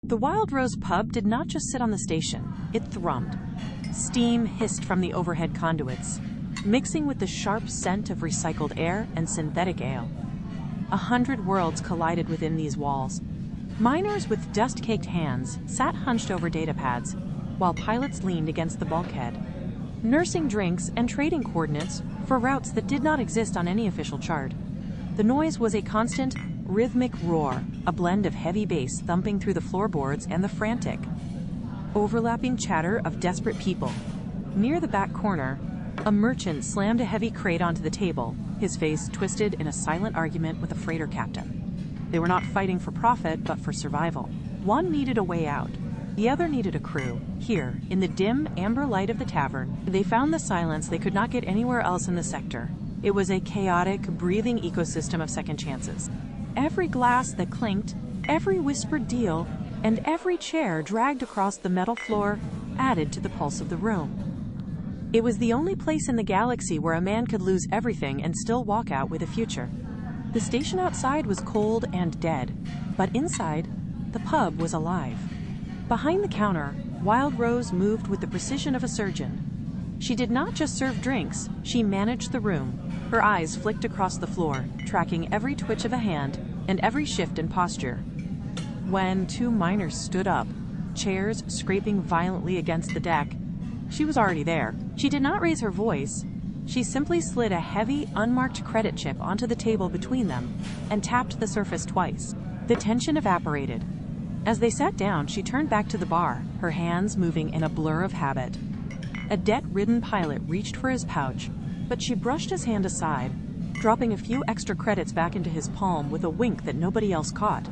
The Wild Rose pub did not just sit on the station, it thrummed. Steam hissed from the overhead conduits, mixing with the sharp scent of recycled air and synthetic ale. 100 worlds collided within these walls. Miners with dust-caked hands sat hunched over datapads, while pilots leaned against the bulkhead, nursing drinks and trading coordinates for routes that did not exist on any official chart. The noise was a constant, rhythmic roar, a blend of heavy bass thumping through the floorboards and the frantic, overlapping chatter of desperate people. Near the back corner, a merchant slammed a heavy crate onto the table, his face twisted in a silent argument with a freighter captain. They were not fighting for profit, but for survival. One needed a way out. The other needed a crew. Here, in the dim, amber light of the tavern, they found the silence they could not get anywhere else in the sector. It was a chaotic, breathing ecosystem of second chances. Every glass that clinked, every whispered deal, and every chair dragged across the metal floor added to the pulse of the room. It was the only place in the galaxy where a man could lose everything and still walk out with a future. The station outside was cold and dead, but inside, the pub was alive. Behind the counter, Wild Rose moved with the precision of a surgeon. She did not just serve drinks, she managed the room. Her eyes flicked across the floor, tracking every twitch of a hand and every shift in posture. When 2 miners stood up, chairs scraping violently against the deck, she was already there. She did not raise her voice. She simply slid a heavy, unmarked credit chip onto the table between them and tapped the surface twice. The tension evaporated. As they sat down, she turned back to the bar, her hands moving in a blur of habit. A debt-ridden pilot reached for his pouch, but she brushed his hand aside, dropping a few extra credits back into his palm with a wink that nobody else caught.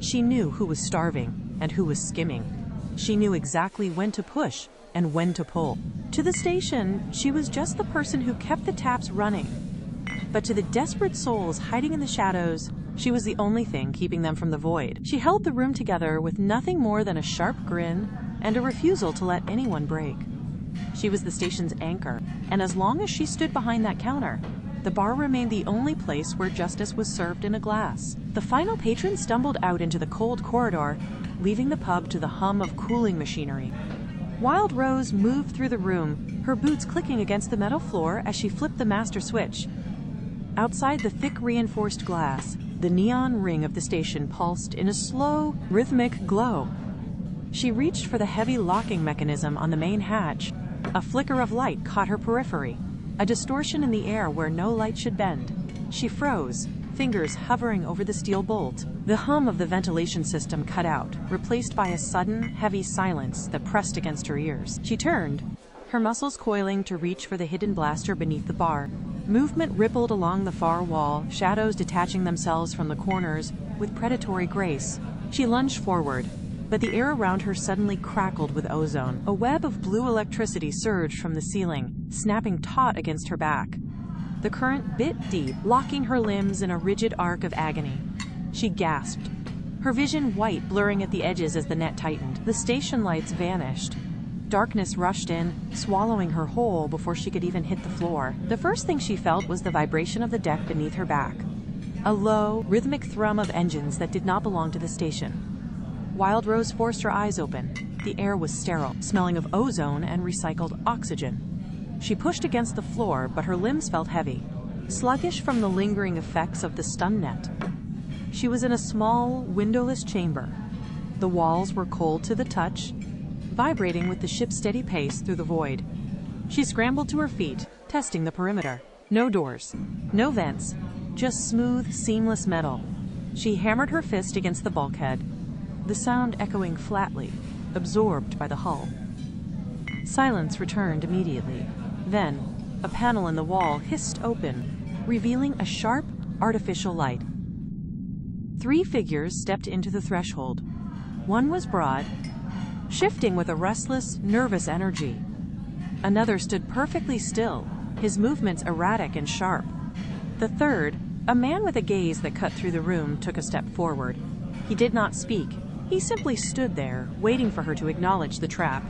She knew who was starving and who was skimming. She knew exactly when to push and when to pull. To the station, she was just the person who kept the taps running. But to the desperate souls hiding in the shadows, she was the only thing keeping them from the void. She held the room together with nothing more than a sharp grin and a refusal to let anyone break. She was the station's anchor, and as long as she stood behind that counter, the bar remained the only place where justice was served in a glass. The final patron stumbled out into the cold corridor, leaving the pub to the hum of cooling machinery. Wild Rose moved through the room, her boots clicking against the metal floor as she flipped the master switch. Outside the thick reinforced glass, the neon ring of the station pulsed in a slow, rhythmic glow. She reached for the heavy locking mechanism on the main hatch. A flicker of light caught her periphery, a distortion in the air where no light should bend. She froze, fingers hovering over the steel bolt. The hum of the ventilation system cut out, replaced by a sudden, heavy silence that pressed against her ears. She turned, her muscles coiling to reach for the hidden blaster beneath the bar. Movement rippled along the far wall, shadows detaching themselves from the corners with predatory grace. She lunged forward, but the air around her suddenly crackled with ozone. A web of blue electricity surged from the ceiling, snapping taut against her back. The current bit deep, locking her limbs in a rigid arc of agony. She gasped, her vision white, blurring at the edges as the net tightened. The station lights vanished. Darkness rushed in, swallowing her whole before she could even hit the floor. The first thing she felt was the vibration of the deck beneath her back. A low, rhythmic thrum of engines that did not belong to the station. Wild Rose forced her eyes open. The air was sterile, smelling of ozone and recycled oxygen. She pushed against the floor, but her limbs felt heavy, sluggish from the lingering effects of the stun net. She was in a small, windowless chamber. The walls were cold to the touch, vibrating with the ship's steady pace through the void. She scrambled to her feet, testing the perimeter. No doors, no vents, just smooth, seamless metal. She hammered her fist against the bulkhead, the sound echoing flatly, absorbed by the hull. Silence returned immediately. Then, a panel in the wall hissed open, revealing a sharp, artificial light. 3 figures stepped into the threshold. One was broad, shifting with a restless, nervous energy. Another stood perfectly still, his movements erratic and sharp. The third, a man with a gaze that cut through the room, took a step forward. He did not speak. He simply stood there, waiting for her to acknowledge the trap.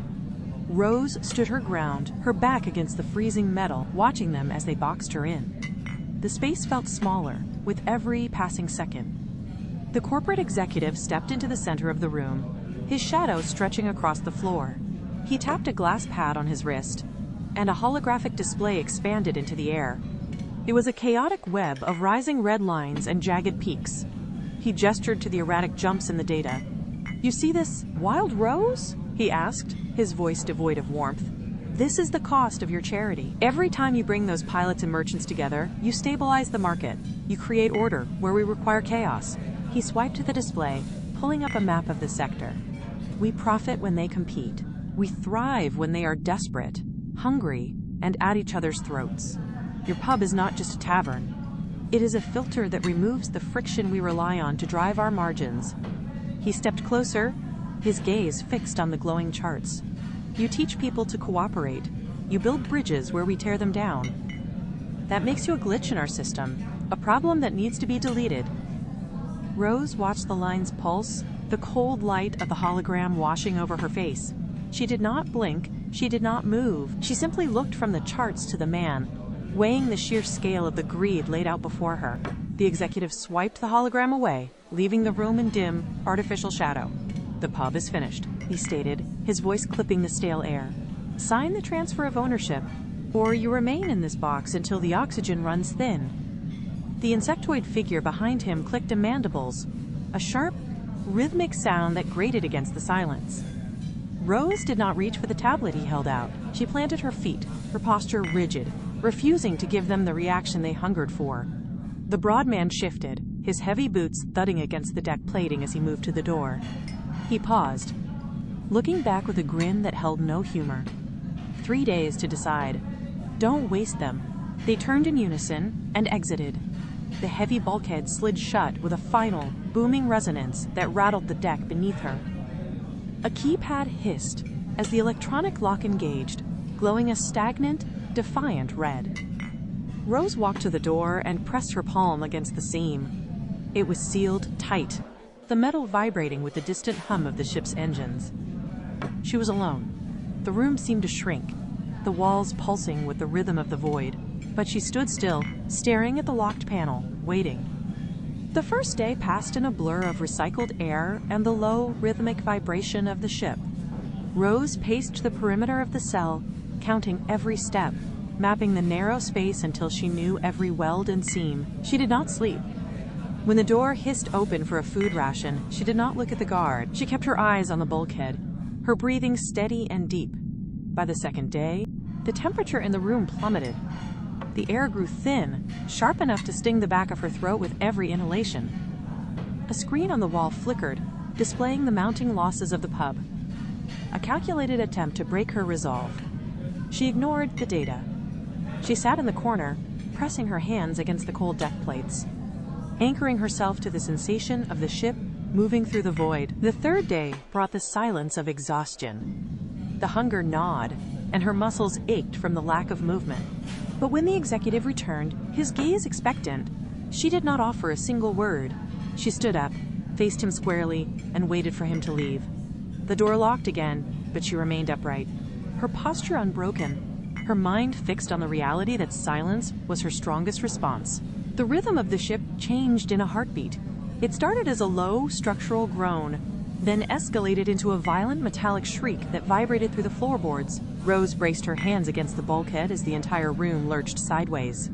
Rose stood her ground, her back against the freezing metal, watching them as they boxed her in. The space felt smaller, with every passing second. The corporate executive stepped into the center of the room, his shadow stretching across the floor. He tapped a glass pad on his wrist, and a holographic display expanded into the air. It was a chaotic web of rising red lines and jagged peaks. He gestured to the erratic jumps in the data. "You see this wild rose?" he asked, his voice devoid of warmth. "This is the cost of your charity. Every time you bring those pilots and merchants together, you stabilize the market. You create order where we require chaos." He swiped to the display, pulling up a map of the sector. "We profit when they compete. We thrive when they are desperate, hungry, and at each other's throats. Your pub is not just a tavern. It is a filter that removes the friction we rely on to drive our margins." He stepped closer, his gaze fixed on the glowing charts. "You teach people to cooperate. You build bridges where we tear them down. That makes you a glitch in our system, a problem that needs to be deleted." Rose watched the lines pulse, the cold light of the hologram washing over her face. She did not blink, she did not move. She simply looked from the charts to the man, weighing the sheer scale of the greed laid out before her. The executive swiped the hologram away, leaving the room in dim, artificial shadow. "The pub is finished," he stated, his voice clipping the stale air. "Sign the transfer of ownership, or you remain in this box until the oxygen runs thin." The insectoid figure behind him clicked mandibles, a sharp, rhythmic sound that grated against the silence. Rose did not reach for the tablet he held out. She planted her feet, her posture rigid, refusing to give them the reaction they hungered for. The broad man shifted, his heavy boots thudding against the deck plating as he moved to the door. He paused, looking back with a grin that held no humor. 3 days to decide. Don't waste them. They turned in unison and exited. The heavy bulkhead slid shut with a final, booming resonance that rattled the deck beneath her. A keypad hissed as the electronic lock engaged, glowing a stagnant, defiant red. Rose walked to the door and pressed her palm against the seam. It was sealed tight, the metal vibrating with the distant hum of the ship's engines. She was alone. The room seemed to shrink, the walls pulsing with the rhythm of the void. But she stood still, staring at the locked panel, waiting. The first day passed in a blur of recycled air and the low, rhythmic vibration of the ship. Rose paced the perimeter of the cell, counting every step, mapping the narrow space until she knew every weld and seam. She did not sleep. When the door hissed open for a food ration, she did not look at the guard. She kept her eyes on the bulkhead, her breathing steady and deep. By the second day, the temperature in the room plummeted. The air grew thin, sharp enough to sting the back of her throat with every inhalation. A screen on the wall flickered, displaying the mounting losses of the pub. A calculated attempt to break her resolve. She ignored the data. She sat in the corner, pressing her hands against the cold deck plates, anchoring herself to the sensation of the ship moving through the void. The third day brought the silence of exhaustion. The hunger gnawed, and her muscles ached from the lack of movement. But when the executive returned, his gaze expectant, she did not offer a single word. She stood up, faced him squarely, and waited for him to leave. The door locked again, but she remained upright, her posture unbroken, her mind fixed on the reality that silence was her strongest response. The rhythm of the ship changed in a heartbeat. It started as a low, structural groan, then escalated into a violent metallic shriek that vibrated through the floorboards. Rose braced her hands against the bulkhead as the entire room lurched sideways.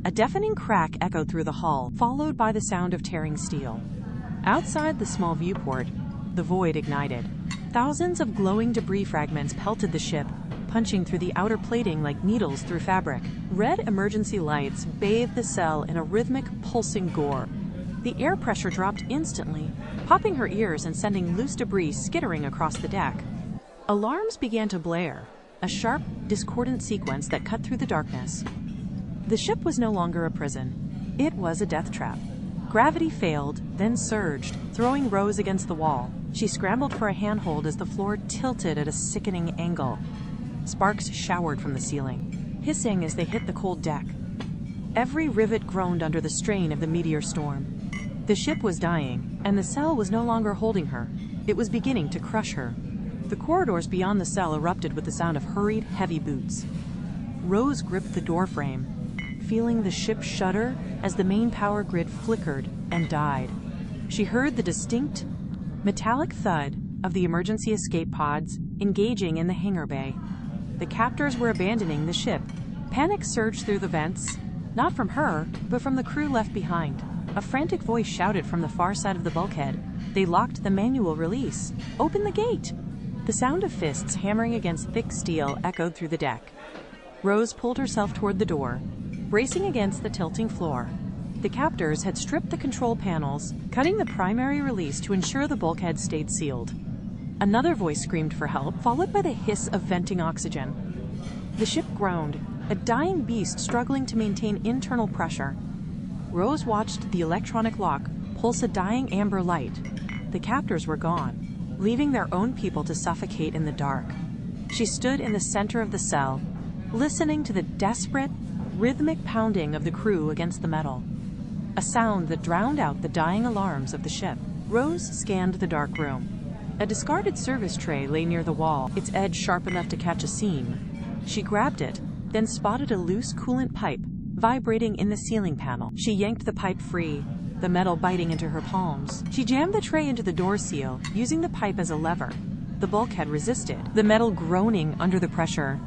A deafening crack echoed through the hull, followed by the sound of tearing steel. Outside the small viewport, the void ignited. Thousands of glowing debris fragments pelted the ship, punching through the outer plating like needles through fabric. Red emergency lights bathed the cell in a rhythmic, pulsing gore. The air pressure dropped instantly, popping her ears and sending loose debris skittering across the deck. Alarms began to blare, a sharp, discordant sequence that cut through the darkness. The ship was no longer a prison. It was a death trap. Gravity failed, then surged, throwing Rose against the wall. She scrambled for a handhold as the floor tilted at a sickening angle. Sparks showered from the ceiling, hissing as they hit the cold deck. Every rivet groaned under the strain of the meteor storm. The ship was dying, and the cell was no longer holding her. It was beginning to crush her. The corridors beyond the cell erupted with the sound of hurried, heavy boots. Rose gripped the doorframe, feeling the ship shudder as the main power grid flickered and died. She heard the distinct, metallic thud of the emergency escape pods engaging in the hangar bay. The captors were abandoning the ship. Panic surged through the vents, not from her, but from the crew left behind. A frantic voice shouted from the far side of the bulkhead. They locked the manual release. Open the gate! The sound of fists hammering against thick steel echoed through the deck. Rose pulled herself toward the door, bracing against the tilting floor. The captors had stripped the control panels, cutting the primary release to ensure the bulkhead stayed sealed. Another voice screamed for help, followed by the hiss of venting oxygen. The ship groaned, a dying beast struggling to maintain internal pressure. Rose watched the electronic lock pulse a dying amber light. The captors were gone, leaving their own people to suffocate in the dark. She stood in the center of the cell, listening to the desperate, rhythmic pounding of the crew against the metal, a sound that drowned out the dying alarms of the ship. Rose scanned the dark room. A discarded service tray lay near the wall, its edge sharp enough to catch a seam. She grabbed it, then spotted a loose coolant pipe vibrating in the ceiling panel. She yanked the pipe free, the metal biting into her palms. She jammed the tray into the door seal, using the pipe as a lever. The bulkhead resisted, the metal groaning under the pressure.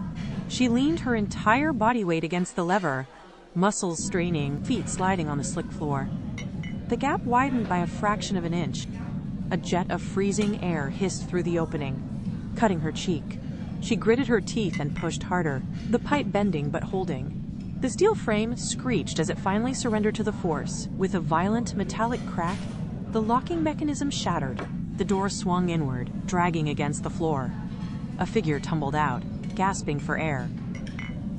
She leaned her entire body weight against the lever, muscles straining, feet sliding on the slick floor. The gap widened by a fraction of an inch. A jet of freezing air hissed through the opening, cutting her cheek. She gritted her teeth and pushed harder, the pipe bending but holding. The steel frame screeched as it finally surrendered to the force. With a violent metallic crack, the locking mechanism shattered. The door swung inward, dragging against the floor. A figure tumbled out, gasping for air.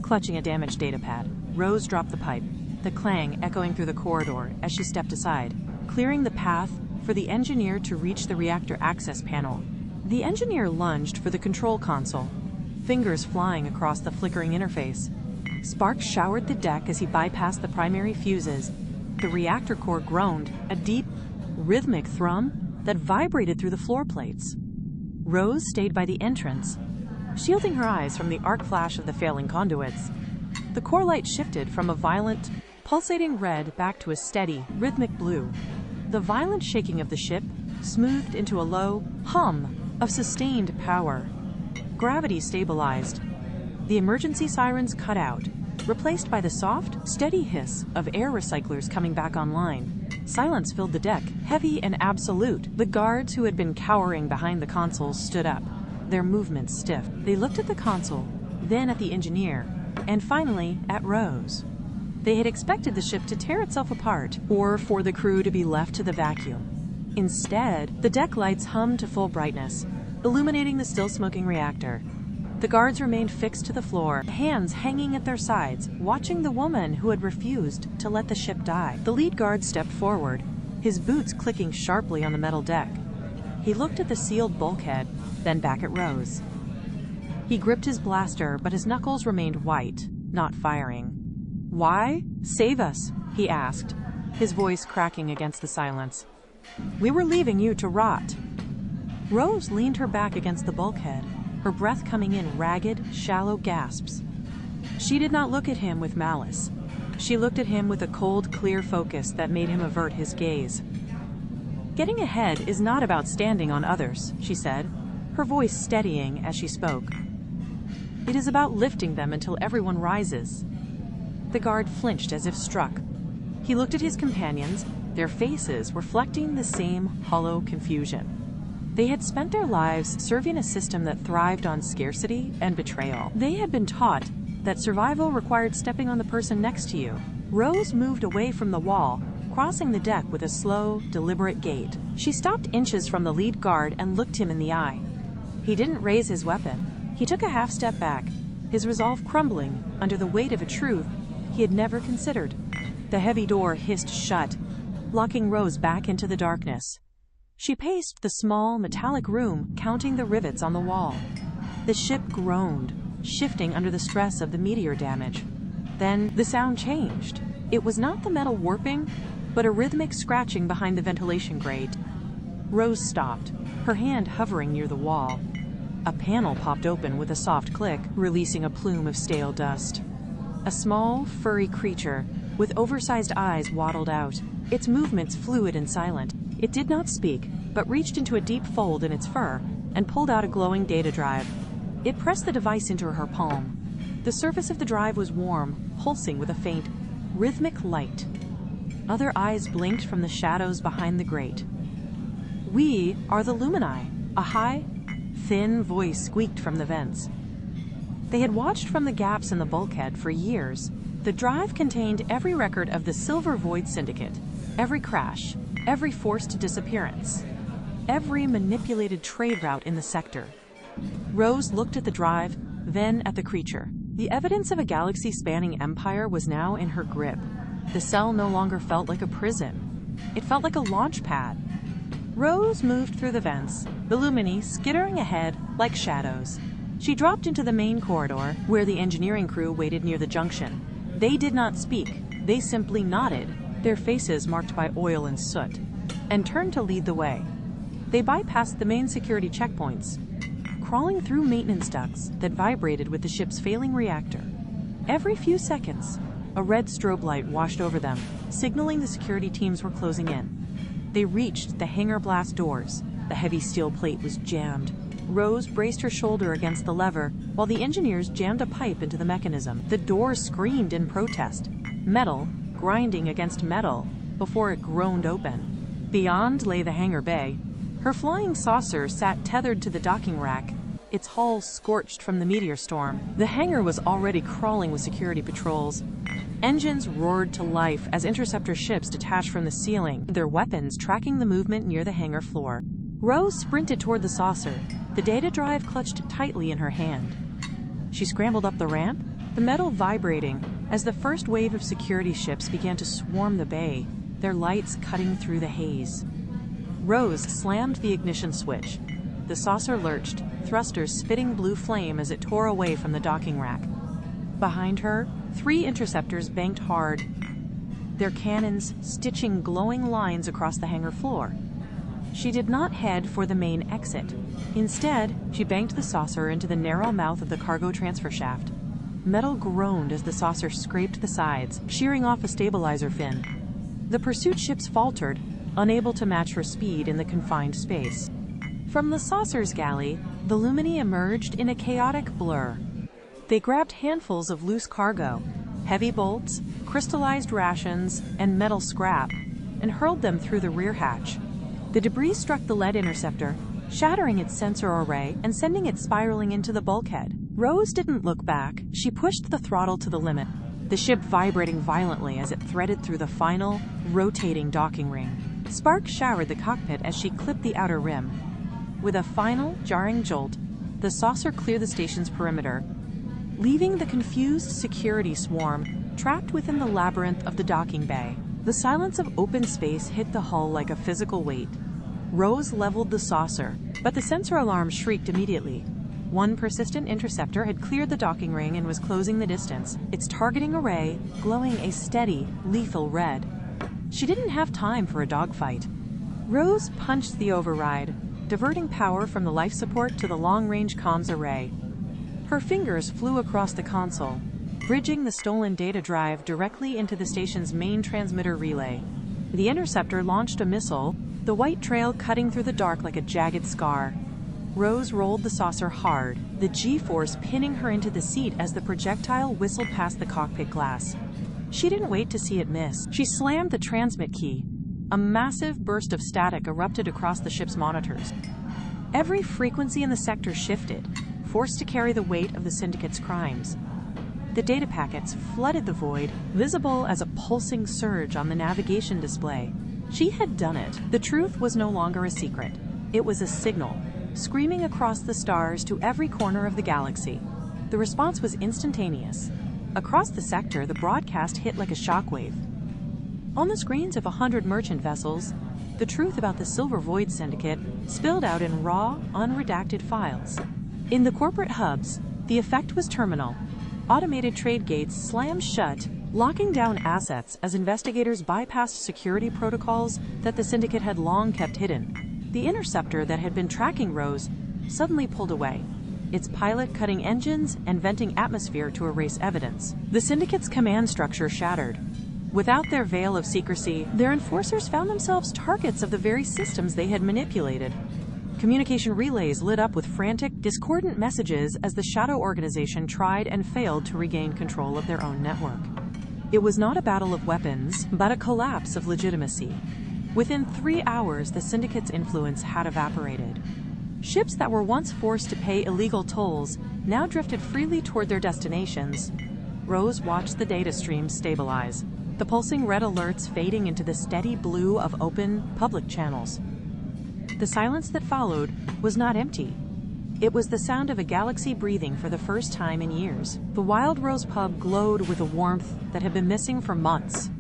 Clutching a damaged datapad, Rose dropped the pipe, the clang echoing through the corridor as she stepped aside, clearing the path for the engineer to reach the reactor access panel. The engineer lunged for the control console, fingers flying across the flickering interface. Sparks showered the deck as he bypassed the primary fuses. The reactor core groaned, a deep, rhythmic thrum that vibrated through the floor plates. Rose stayed by the entrance, shielding her eyes from the arc flash of the failing conduits. The core light shifted from a violent, pulsating red back to a steady, rhythmic blue. The violent shaking of the ship smoothed into a low hum of sustained power. Gravity stabilized. The emergency sirens cut out, replaced by the soft, steady hiss of air recyclers coming back online. Silence filled the deck, heavy and absolute. The guards who had been cowering behind the consoles stood up, their movements stiff. They looked at the console, then at the engineer, and finally at Rose. They had expected the ship to tear itself apart, or for the crew to be left to the vacuum. Instead, the deck lights hummed to full brightness, illuminating the still-smoking reactor. The guards remained fixed to the floor, hands hanging at their sides, watching the woman who had refused to let the ship die. The lead guard stepped forward, his boots clicking sharply on the metal deck. He looked at the sealed bulkhead, then back at Rose. He gripped his blaster, but his knuckles remained white, not firing. "Why? Save us," he asked, his voice cracking against the silence. "We were leaving you to rot." Rose leaned her back against the bulkhead, her breath coming in ragged, shallow gasps. She did not look at him with malice. She looked at him with a cold, clear focus that made him avert his gaze. "Getting ahead is not about standing on others," she said, her voice steadying as she spoke. "It is about lifting them until everyone rises." The guard flinched as if struck. He looked at his companions, their faces reflecting the same hollow confusion. They had spent their lives serving a system that thrived on scarcity and betrayal. They had been taught that survival required stepping on the person next to you. Rose moved away from the wall, crossing the deck with a slow, deliberate gait. She stopped inches from the lead guard and looked him in the eye. He didn't raise his weapon. He took a half step back, his resolve crumbling under the weight of a truth he had never considered. The heavy door hissed shut, locking Rose back into the darkness. She paced the small, metallic room, counting the rivets on the wall. The ship groaned, shifting under the stress of the meteor damage. Then the sound changed. It was not the metal warping, but a rhythmic scratching behind the ventilation grate. Rose stopped, her hand hovering near the wall. A panel popped open with a soft click, releasing a plume of stale dust. A small, furry creature with oversized eyes waddled out, its movements fluid and silent. It did not speak, but reached into a deep fold in its fur and pulled out a glowing data drive. It pressed the device into her palm. The surface of the drive was warm, pulsing with a faint, rhythmic light. Other eyes blinked from the shadows behind the grate. "We are the Lumini," a high, thin voice squeaked from the vents. They had watched from the gaps in the bulkhead for years. The drive contained every record of the Silver Void Syndicate, every crash, every forced disappearance, every manipulated trade route in the sector. Rose looked at the drive, then at the creature. The evidence of a galaxy-spanning empire was now in her grip. The cell no longer felt like a prison. It felt like a launch pad. Rose moved through the vents, the Lumini skittering ahead like shadows. She dropped into the main corridor, where the engineering crew waited near the junction. They did not speak. They simply nodded, their faces marked by oil and soot, and turned to lead the way. They bypassed the main security checkpoints, crawling through maintenance ducts that vibrated with the ship's failing reactor. Every few seconds, a red strobe light washed over them, signaling the security teams were closing in. They reached the hangar blast doors. The heavy steel plate was jammed. Rose braced her shoulder against the lever while the engineers jammed a pipe into the mechanism. The door screamed in protest, metal grinding against metal before it groaned open. Beyond lay the hangar bay. Her flying saucer sat tethered to the docking rack, its hull scorched from the meteor storm. The hangar was already crawling with security patrols. Engines roared to life as interceptor ships detached from the ceiling, their weapons tracking the movement near the hangar floor. Rose sprinted toward the saucer, the data drive clutched tightly in her hand. She scrambled up the ramp, the metal vibrating as the first wave of security ships began to swarm the bay, their lights cutting through the haze. Rose slammed the ignition switch. The saucer lurched, thrusters spitting blue flame as it tore away from the docking rack. Behind her, 3 interceptors banked hard, their cannons stitching glowing lines across the hangar floor. She did not head for the main exit. Instead, she banked the saucer into the narrow mouth of the cargo transfer shaft. Metal groaned as the saucer scraped the sides, shearing off a stabilizer fin. The pursuit ships faltered, unable to match her speed in the confined space. From the saucer's galley, the Lumini emerged in a chaotic blur. They grabbed handfuls of loose cargo, heavy bolts, crystallized rations, and metal scrap, and hurled them through the rear hatch. The debris struck the lead interceptor, shattering its sensor array and sending it spiraling into the bulkhead. Rose didn't look back. She pushed the throttle to the limit, the ship vibrating violently as it threaded through the final, rotating docking ring. Sparks showered the cockpit as she clipped the outer rim. With a final, jarring jolt, the saucer cleared the station's perimeter, leaving the confused security swarm trapped within the labyrinth of the docking bay. The silence of open space hit the hull like a physical weight. Rose leveled the saucer, but the sensor alarm shrieked immediately. One persistent interceptor had cleared the docking ring and was closing the distance, its targeting array glowing a steady, lethal red. She didn't have time for a dogfight. Rose punched the override, diverting power from the life support to the long-range comms array. Her fingers flew across the console, bridging the stolen data drive directly into the station's main transmitter relay. The interceptor launched a missile, the white trail cutting through the dark like a jagged scar. Rose rolled the saucer hard, the G-force pinning her into the seat as the projectile whistled past the cockpit glass. She didn't wait to see it miss. She slammed the transmit key. A massive burst of static erupted across the ship's monitors. Every frequency in the sector shifted, forced to carry the weight of the Syndicate's crimes. The data packets flooded the void, visible as a pulsing surge on the navigation display. She had done it. The truth was no longer a secret. It was a signal, screaming across the stars to every corner of the galaxy. The response was instantaneous. Across the sector, the broadcast hit like a shockwave. On the screens of 100 merchant vessels, the truth about the Silver Void Syndicate spilled out in raw, unredacted files. In the corporate hubs, the effect was terminal. Automated trade gates slammed shut, locking down assets as investigators bypassed security protocols that the Syndicate had long kept hidden. The interceptor that had been tracking Rose suddenly pulled away, its pilot cutting engines and venting atmosphere to erase evidence. The Syndicate's command structure shattered. Without their veil of secrecy, their enforcers found themselves targets of the very systems they had manipulated. Communication relays lit up with frantic, discordant messages as the Shadow Organization tried and failed to regain control of their own network. It was not a battle of weapons, but a collapse of legitimacy. Within 3 hours, the Syndicate's influence had evaporated. Ships that were once forced to pay illegal tolls now drifted freely toward their destinations. Rose watched the data streams stabilize, the pulsing red alerts fading into the steady blue of open, public channels. The silence that followed was not empty. It was the sound of a galaxy breathing for the first time in years. The Wild Rose pub glowed with a warmth that had been missing for months.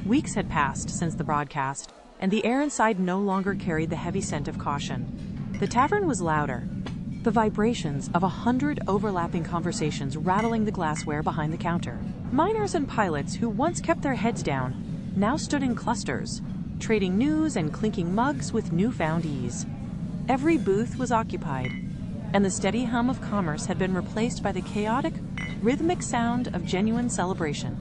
Weeks had passed since the broadcast, and the air inside no longer carried the heavy scent of caution. The tavern was louder, the vibrations of 100 overlapping conversations rattling the glassware behind the counter. Miners and pilots who once kept their heads down now stood in clusters, trading news and clinking mugs with newfound ease. Every booth was occupied, and the steady hum of commerce had been replaced by the chaotic, rhythmic sound of genuine celebration.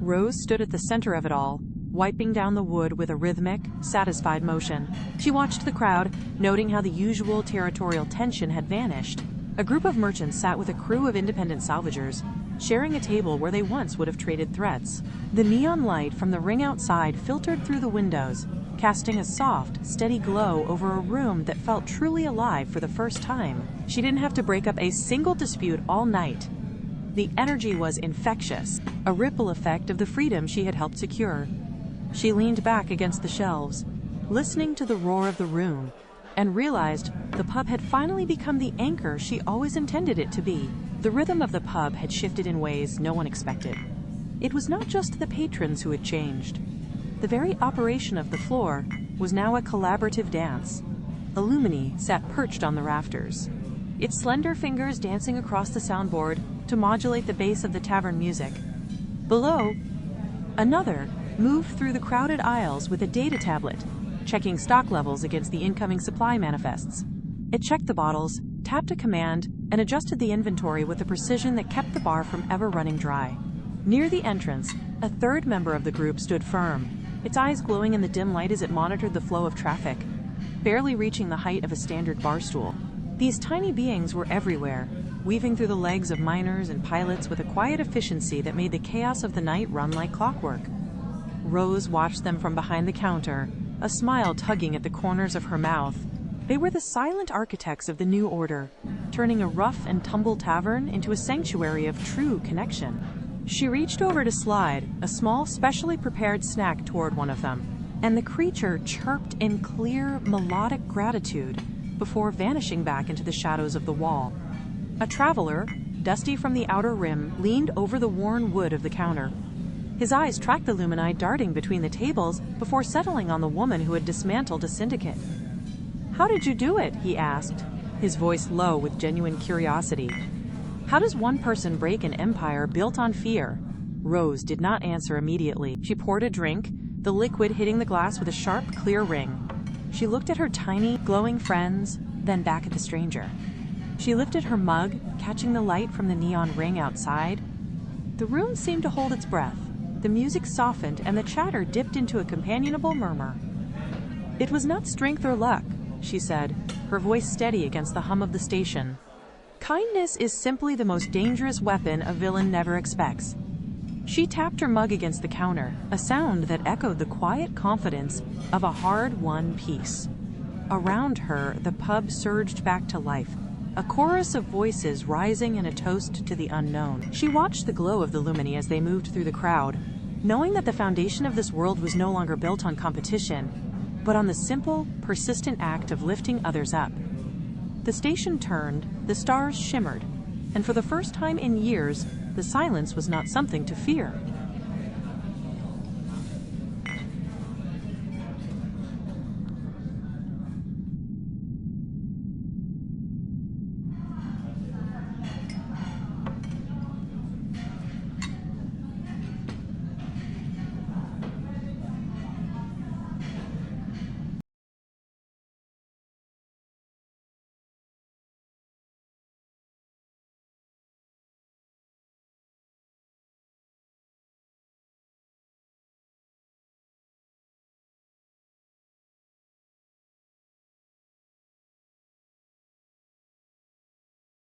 Rose stood at the center of it all, wiping down the wood with a rhythmic, satisfied motion. She watched the crowd, noting how the usual territorial tension had vanished. A group of merchants sat with a crew of independent salvagers, sharing a table where they once would have traded threats. The neon light from the ring outside filtered through the windows, casting a soft, steady glow over a room that felt truly alive for the first time. She didn't have to break up a single dispute all night. The energy was infectious, a ripple effect of the freedom she had helped secure. She leaned back against the shelves, listening to the roar of the room, and realized the pub had finally become the anchor she always intended it to be. The rhythm of the pub had shifted in ways no one expected. It was not just the patrons who had changed. The very operation of the floor was now a collaborative dance. Illumini sat perched on the rafters, its slender fingers dancing across the soundboard to modulate the bass of the tavern music. Below, another moved through the crowded aisles with a data tablet, checking stock levels against the incoming supply manifests. It checked the bottles, tapped a command, and adjusted the inventory with a precision that kept the bar from ever running dry. Near the entrance, a third member of the group stood firm, its eyes glowing in the dim light as it monitored the flow of traffic, barely reaching the height of a standard bar stool. These tiny beings were everywhere, weaving through the legs of miners and pilots with a quiet efficiency that made the chaos of the night run like clockwork. Rose watched them from behind the counter, a smile tugging at the corners of her mouth. They were the silent architects of the new order, turning a rough and tumble tavern into a sanctuary of true connection. She reached over to slide a small, specially prepared snack toward one of them, and the creature chirped in clear, melodic gratitude before vanishing back into the shadows of the wall. A traveler, dusty from the outer rim, leaned over the worn wood of the counter. His eyes tracked the Lumini darting between the tables before settling on the woman who had dismantled a syndicate. "How did you do it?" he asked, his voice low with genuine curiosity. "How does one person break an empire built on fear?" Rose did not answer immediately. She poured a drink, the liquid hitting the glass with a sharp, clear ring. She looked at her tiny, glowing friends, then back at the stranger. She lifted her mug, catching the light from the neon ring outside. The room seemed to hold its breath. The music softened and the chatter dipped into a companionable murmur. "It was not strength or luck," she said, her voice steady against the hum of the station. "Kindness is simply the most dangerous weapon a villain never expects." She tapped her mug against the counter, a sound that echoed the quiet confidence of a hard-won peace. Around her, the pub surged back to life, a chorus of voices rising in a toast to the unknown. She watched the glow of the Lumini as they moved through the crowd, knowing that the foundation of this world was no longer built on competition, but on the simple, persistent act of lifting others up. The station turned, the stars shimmered, and for the first time in years, the silence was not something to fear.